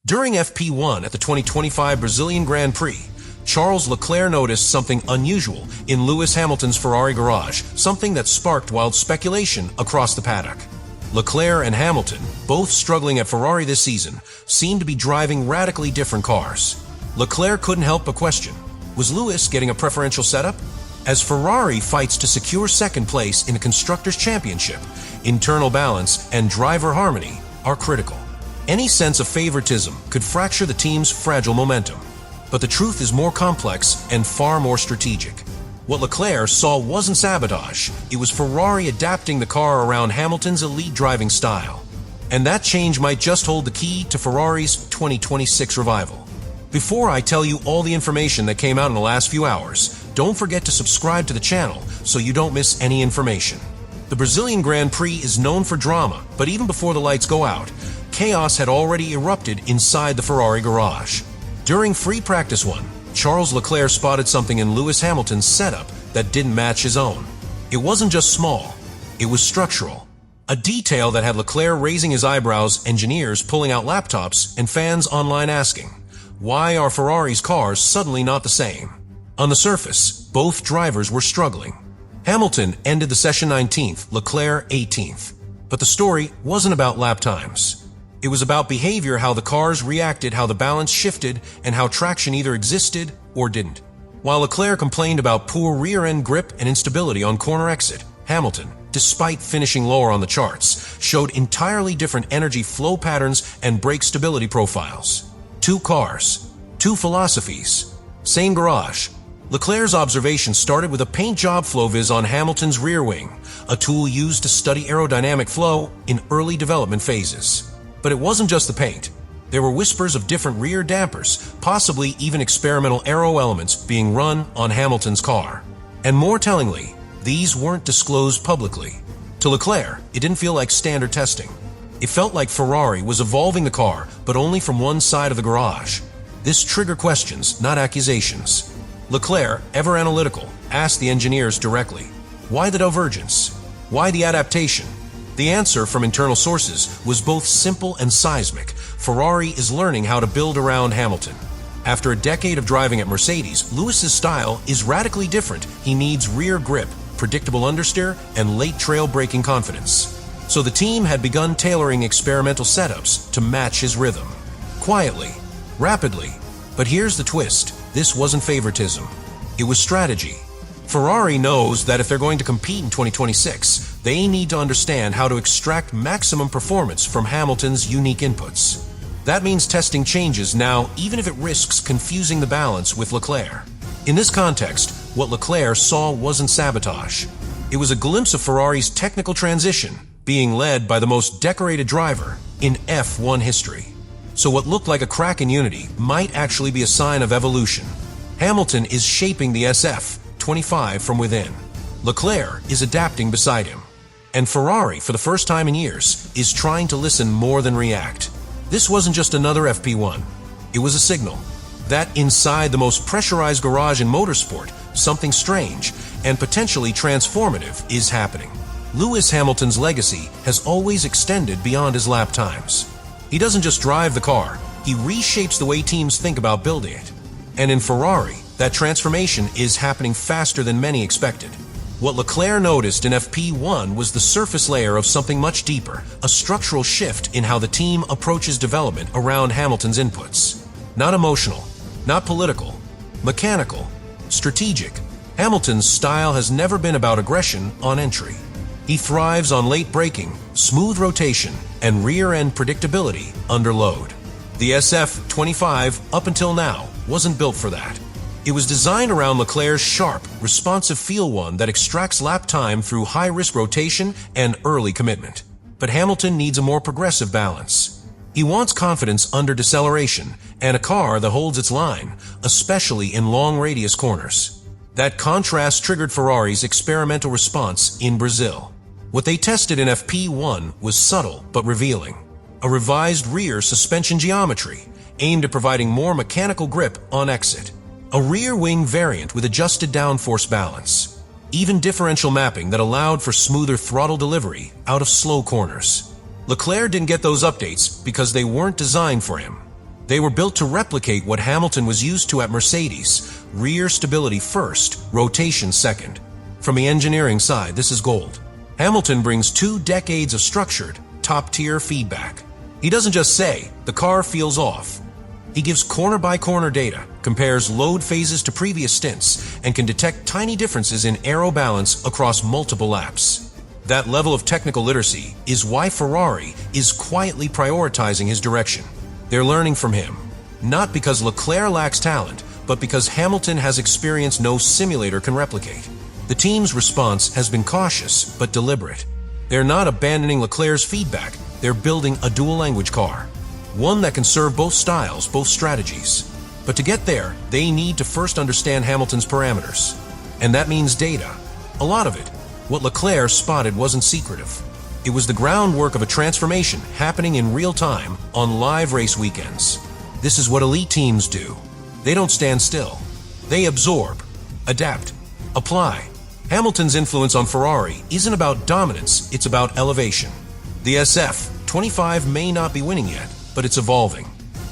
During FP1 at the 2025 Brazilian Grand Prix, Charles Leclerc noticed something unusual in Lewis Hamilton's Ferrari garage, something that sparked wild speculation across the paddock. Leclerc and Hamilton, both struggling at Ferrari this season, seemed to be driving radically different cars. Leclerc couldn't help but question, was Lewis getting a preferential setup? As Ferrari fights to secure second place in the Constructors' Championship, internal balance and driver harmony are critical. Any sense of favoritism could fracture the team's fragile momentum. But the truth is more complex and far more strategic. What Leclerc saw wasn't sabotage, it was Ferrari adapting the car around Hamilton's elite driving style. And that change might just hold the key to Ferrari's 2026 revival. Before I tell you all the information that came out in the last few hours, don't forget to subscribe to the channel so you don't miss any information. The Brazilian Grand Prix is known for drama, but even before the lights go out, chaos had already erupted inside the Ferrari garage. During free practice 1, Charles Leclerc spotted something in Lewis Hamilton's setup that didn't match his own. It wasn't just small, it was structural. A detail that had Leclerc raising his eyebrows, engineers pulling out laptops, and fans online asking, why are Ferrari's cars suddenly not the same? On the surface, both drivers were struggling. Hamilton ended the session 19th, Leclerc 18th. But the story wasn't about lap times. It was about behavior, how the cars reacted, how the balance shifted, and how traction either existed or didn't. While Leclerc complained about poor rear-end grip and instability on corner exit, Hamilton, despite finishing lower on the charts, showed entirely different energy flow patterns and brake stability profiles. Two cars, two philosophies, same garage. Leclerc's observation started with a paint job flow viz on Hamilton's rear wing, a tool used to study aerodynamic flow in early development phases. But it wasn't just the paint. There were whispers of different rear dampers, possibly even experimental aero elements being run on Hamilton's car. And more tellingly, these weren't disclosed publicly. To Leclerc, it didn't feel like standard testing. It felt like Ferrari was evolving the car, but only from one side of the garage. This triggered questions, not accusations. Leclerc, ever analytical, asked the engineers directly, why the divergence? Why the adaptation? The answer from internal sources was both simple and seismic. Ferrari is learning how to build around Hamilton. After a decade of driving at Mercedes, Lewis's style is radically different. He needs rear grip, predictable understeer, and late trail braking confidence. So the team had begun tailoring experimental setups to match his rhythm. Quietly, rapidly. But here's the twist. This wasn't favoritism. It was strategy. Ferrari knows that if they're going to compete in 2026, they need to understand how to extract maximum performance from Hamilton's unique inputs. That means testing changes now, even if it risks confusing the balance with Leclerc. In this context, what Leclerc saw wasn't sabotage. It was a glimpse of Ferrari's technical transition, being led by the most decorated driver in F1 history. So what looked like a crack in unity might actually be a sign of evolution. Hamilton is shaping the SF25 from within. Leclerc is adapting beside him. And Ferrari, for the first time in years, is trying to listen more than react. This wasn't just another FP1. It was a signal that inside the most pressurized garage in motorsport, something strange and potentially transformative is happening. Lewis Hamilton's legacy has always extended beyond his lap times. He doesn't just drive the car, he reshapes the way teams think about building it. And in Ferrari, that transformation is happening faster than many expected. What Leclerc noticed in FP1 was the surface layer of something much deeper, a structural shift in how the team approaches development around Hamilton's inputs. Not emotional, not political, mechanical, strategic. Hamilton's style has never been about aggression on entry. He thrives on late braking, smooth rotation, and rear-end predictability under load. The SF25, up until now, wasn't built for that. It was designed around Leclerc's sharp, responsive feel one that extracts lap time through high-risk rotation and early commitment. But Hamilton needs a more progressive balance. He wants confidence under deceleration and a car that holds its line, especially in long-radius corners. That contrast triggered Ferrari's experimental response in Brazil. What they tested in FP1 was subtle but revealing. A revised rear suspension geometry aimed at providing more mechanical grip on exit. A rear wing variant with adjusted downforce balance. Even differential mapping that allowed for smoother throttle delivery out of slow corners. Leclerc didn't get those updates because they weren't designed for him. They were built to replicate what Hamilton was used to at Mercedes: rear stability first, rotation second. From the engineering side, this is gold. Hamilton brings 2 decades of structured, top-tier feedback. He doesn't just say, "the car feels off." He gives corner-by-corner data, compares load phases to previous stints, and can detect tiny differences in aero balance across multiple laps. That level of technical literacy is why Ferrari is quietly prioritizing his direction. They're learning from him, not because Leclerc lacks talent, but because Hamilton has experience no simulator can replicate. The team's response has been cautious but deliberate. They're not abandoning Leclerc's feedback, they're building a dual-language car. One that can serve both styles, both strategies. But to get there, they need to first understand Hamilton's parameters. And that means data. A lot of it. What Leclerc spotted wasn't secretive. It was the groundwork of a transformation happening in real time on live race weekends. This is what elite teams do. They don't stand still. They absorb, adapt, apply. Hamilton's influence on Ferrari isn't about dominance, it's about elevation. The SF25 may not be winning yet, but it's evolving.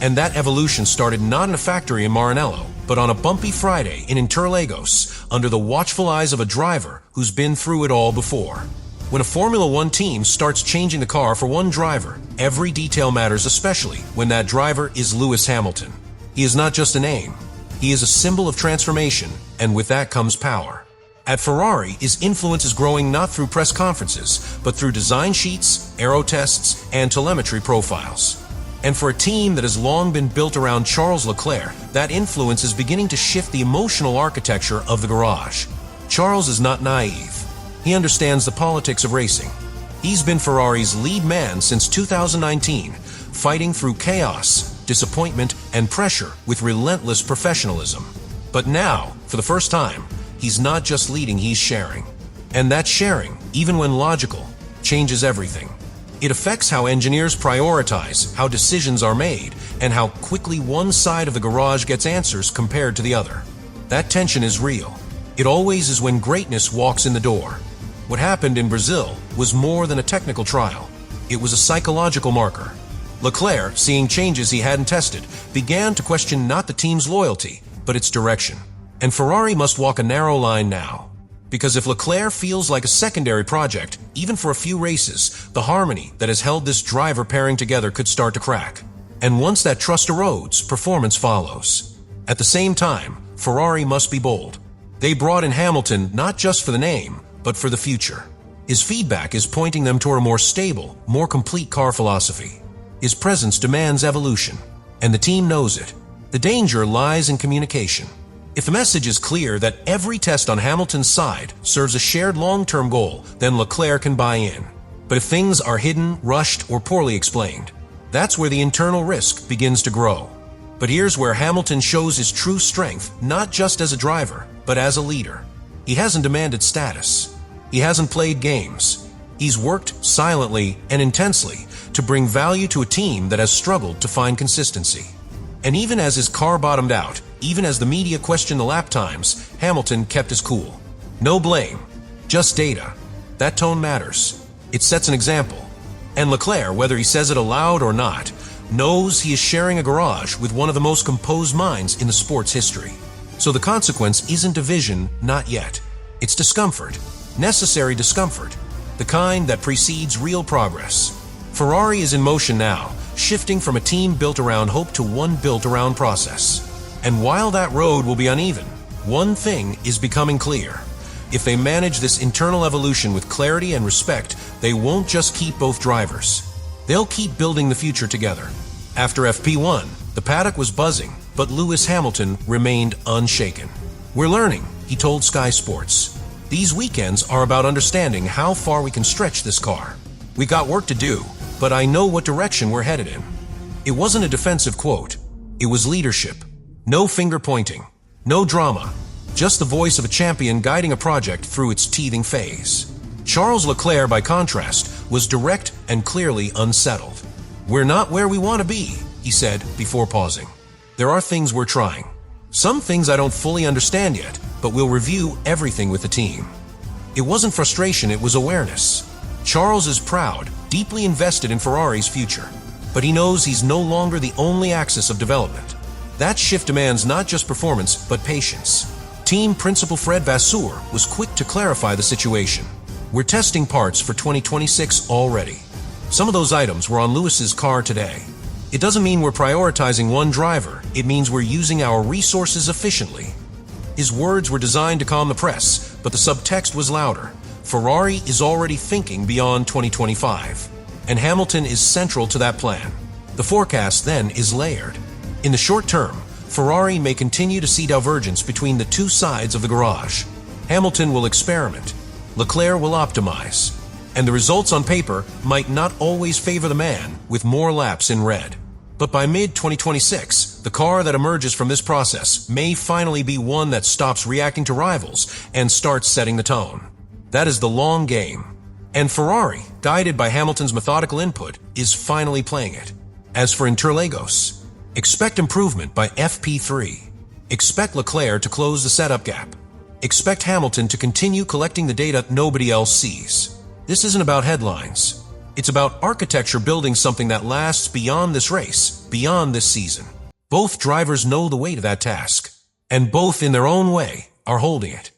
And that evolution started not in a factory in Maranello, but on a bumpy Friday in Interlagos, under the watchful eyes of a driver who's been through it all before. When a Formula One team starts changing the car for one driver, every detail matters, especially when that driver is Lewis Hamilton. He is not just a name. He is a symbol of transformation, and with that comes power. At Ferrari, his influence is growing not through press conferences, but through design sheets, aero tests, and telemetry profiles. And for a team that has long been built around Charles Leclerc, that influence is beginning to shift the emotional architecture of the garage. Charles is not naive. He understands the politics of racing. He's been Ferrari's lead man since 2019, fighting through chaos, disappointment, and pressure with relentless professionalism. But now, for the first time, he's not just leading, he's sharing. And that sharing, even when logical, changes everything. It affects how engineers prioritize, how decisions are made, and how quickly one side of the garage gets answers compared to the other. That tension is real. It always is when greatness walks in the door. What happened in Brazil was more than a technical trial. It was a psychological marker. Leclerc, seeing changes he hadn't tested, began to question not the team's loyalty, but its direction. And Ferrari must walk a narrow line now. Because if Leclerc feels like a secondary project, even for a few races, the harmony that has held this driver pairing together could start to crack. And once that trust erodes, performance follows. At the same time, Ferrari must be bold. They brought in Hamilton not just for the name, but for the future. His feedback is pointing them toward a more stable, more complete car philosophy. His presence demands evolution, and the team knows it. The danger lies in communication. If the message is clear that every test on Hamilton's side serves a shared long-term goal, then Leclerc can buy in. But if things are hidden, rushed, or poorly explained, that's where the internal risk begins to grow. But here's where Hamilton shows his true strength, not just as a driver, but as a leader. He hasn't demanded status. He hasn't played games. He's worked silently and intensely to bring value to a team that has struggled to find consistency. And even as his car bottomed out, even as the media questioned the lap times, Hamilton kept his cool. No blame, just data. That tone matters. It sets an example. And Leclerc, whether he says it aloud or not, knows he is sharing a garage with one of the most composed minds in the sport's history. So the consequence isn't division, not yet. It's discomfort, necessary discomfort, the kind that precedes real progress. Ferrari is in motion now, shifting from a team built around hope to one built around process. And while that road will be uneven, one thing is becoming clear. If they manage this internal evolution with clarity and respect, they won't just keep both drivers. They'll keep building the future together. After FP1, the paddock was buzzing, but Lewis Hamilton remained unshaken. "We're learning," he told Sky Sports. "These weekends are about understanding how far we can stretch this car. We got work to do, but I know what direction we're headed in." It wasn't a defensive quote. It was leadership. No finger pointing. No drama. Just the voice of a champion guiding a project through its teething phase. Charles Leclerc, by contrast, was direct and clearly unsettled. "We're not where we want to be," he said before pausing. "There are things we're trying. Some things I don't fully understand yet, but we'll review everything with the team." It wasn't frustration, it was awareness. Charles is proud, deeply invested in Ferrari's future. but he knows he's no longer the only axis of development. That shift demands not just performance, but patience. Team Principal Fred Vasseur was quick to clarify the situation. We're testing parts for 2026 already. Some of those items were on Lewis's car today. It doesn't mean we're prioritizing one driver, it means we're using our resources efficiently. His words were designed to calm the press, but the subtext was louder. Ferrari is already thinking beyond 2025, and Hamilton is central to that plan. The forecast then is layered. In the short term, Ferrari may continue to see divergence between the two sides of the garage. Hamilton will experiment, Leclerc will optimize, and the results on paper might not always favor the man with more laps in red. But by mid-2026, the car that emerges from this process may finally be one that stops reacting to rivals and starts setting the tone. That is the long game. And Ferrari, guided by Hamilton's methodical input, is finally playing it. As for Interlagos, expect improvement by FP3. Expect Leclerc to close the setup gap. Expect Hamilton to continue collecting the data nobody else sees. This isn't about headlines. It's about architecture building something that lasts beyond this race, beyond this season. Both drivers know the weight of that task, and both in their own way are holding it.